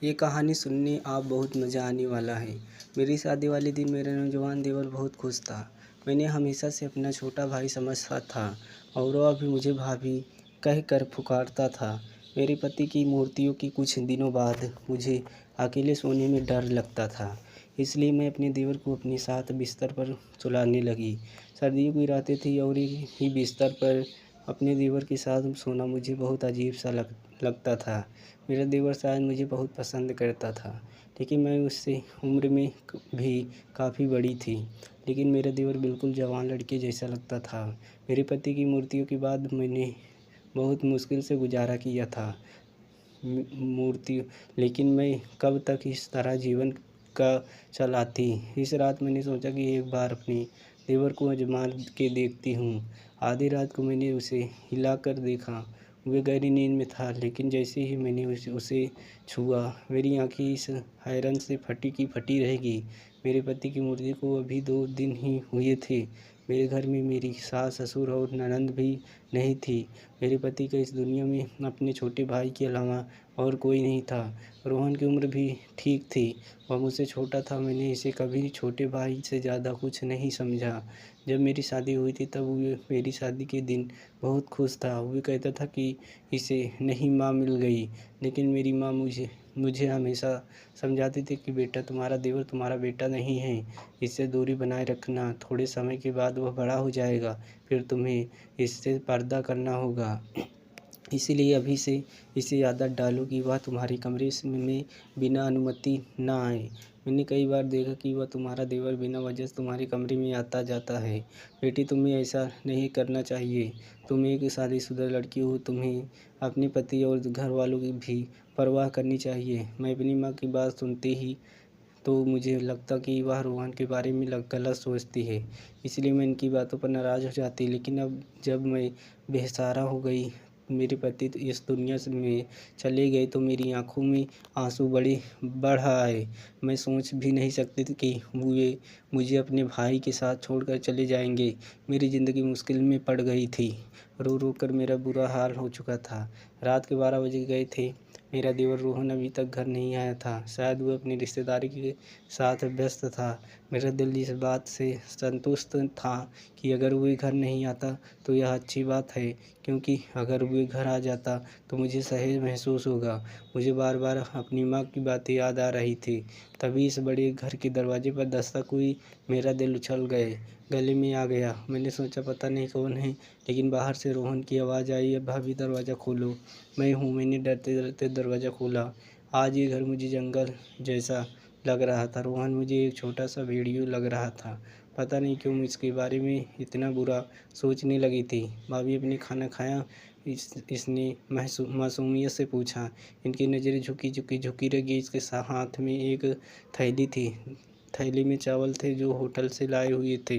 ये कहानी सुनने आप बहुत मज़ा आने वाला है। मेरी शादी वाले दिन मेरा नौजवान देवर बहुत खुश था। मैंने हमेशा से अपना छोटा भाई समझता था और वह भी मुझे भाभी कह कर पुकारता था। मेरे पति की मूर्तियों की कुछ दिनों बाद मुझे अकेले सोने में डर लगता था, इसलिए मैं अपने देवर को अपने साथ बिस्तर पर सुलाने लगी। सर्दियों की रातें थी और एक ही बिस्तर पर अपने देवर के साथ सोना मुझे बहुत अजीब सा लगता था। मेरा देवर शायद मुझे बहुत पसंद करता था, लेकिन मैं उससे उम्र में भी काफ़ी बड़ी थी। लेकिन मेरा देवर बिल्कुल जवान लड़के जैसा लगता था। मेरे पति की मृत्यु के बाद मैंने बहुत मुश्किल से गुजारा किया था। मूर्ति लेकिन मैं कब तक इस तरह जीवन का चलाती। इस रात मैंने सोचा कि एक बार अपने देवर को आजमा के देखती हूँ। आधी रात को मैंने उसे हिलाकर देखा। वह गहरी नींद में था, लेकिन जैसे ही मैंने उसे छुआ, मेरी आंखें इस हैरत से फटी की फटी रह गई। मेरे पति की मूर्ति को अभी 2 दिन ही हुए थे। मेरे घर में मेरी सास, ससुर और ननद भी नहीं थी। मेरे पति का इस दुनिया में अपने छोटे भाई के अलावा और कोई नहीं था। रोहन की उम्र भी ठीक थी, वह मुझसे छोटा था। मैंने इसे कभी छोटे भाई से ज़्यादा कुछ नहीं समझा। जब मेरी शादी हुई थी तब वो मेरी शादी के दिन बहुत खुश था। वो कहता था कि इसे नई माँ मिल गई, लेकिन मेरी माँ मुझे मुझे हमेशा समझाती थी कि बेटा, तुम्हारा देवर तुम्हारा बेटा नहीं है, इससे दूरी बनाए रखना। थोड़े समय के बाद वह बड़ा हो जाएगा, फिर तुम्हें इससे पर्दा करना होगा। इसीलिए अभी से इसे आदत डालो कि वह तुम्हारे कमरे में बिना अनुमति ना आए। मैंने कई बार देखा कि वह तुम्हारा देवर बिना वजह से तुम्हारे कमरे में आता जाता है। बेटी, तुम्हें ऐसा नहीं करना चाहिए। तुम एक शादीशुदा लड़की हो, तुम्हें अपने पति और घर वालों की भी परवाह करनी चाहिए। मैं अपनी माँ की बात सुनते ही तो मुझे लगता कि वह रोहन के बारे में गलत सोचती है, इसलिए मैं इनकी बातों पर नाराज़ हो जाती। लेकिन अब जब मैं बेसहारा हो गई, मेरे पति तो इस दुनिया से में चले गए, तो मेरी आंखों में आंसू बढ़ आए। मैं सोच भी नहीं सकती थी कि वे मुझे अपने भाई के साथ छोड़कर चले जाएंगे। मेरी ज़िंदगी मुश्किल में पड़ गई थी। रो रो कर मेरा बुरा हाल हो चुका था। रात के 12 बज गए थे। मेरा देवर रोहन अभी तक घर नहीं आया था। शायद वह अपनी रिश्तेदारी के साथ व्यस्त था। मेरा दिल इस बात से संतुष्ट था कि अगर वह घर नहीं आता तो यह अच्छी बात है, क्योंकि अगर वह घर आ जाता तो मुझे सहज महसूस होगा। मुझे बार बार अपनी माँ की बातें याद आ रही थी। तभी इस बड़े घर के दरवाजे पर दस्तक हुई। मेरा दिल उछल गले में आ गया। मैंने सोचा पता नहीं कौन है, लेकिन बाहर से रोहन की आवाज़ आई, अब भाभी दरवाज़ा खोलो। मैं हूँ। मैंने डरते डरते दरवाज़ा खोला। आज ये घर मुझे जंगल जैसा लग रहा था। रोहन मुझे एक छोटा सा भेड़िया लग रहा था। पता नहीं क्यों मैं इसके बारे में इतना बुरा सोचने लगी थी। भाभी, अपने खाना खाया? इसने मासूमियत से पूछा। इनकी नज़रें झुकी रही। इसके हाथ में एक थैली थी। थैली में चावल थे जो होटल से लाए हुए थे।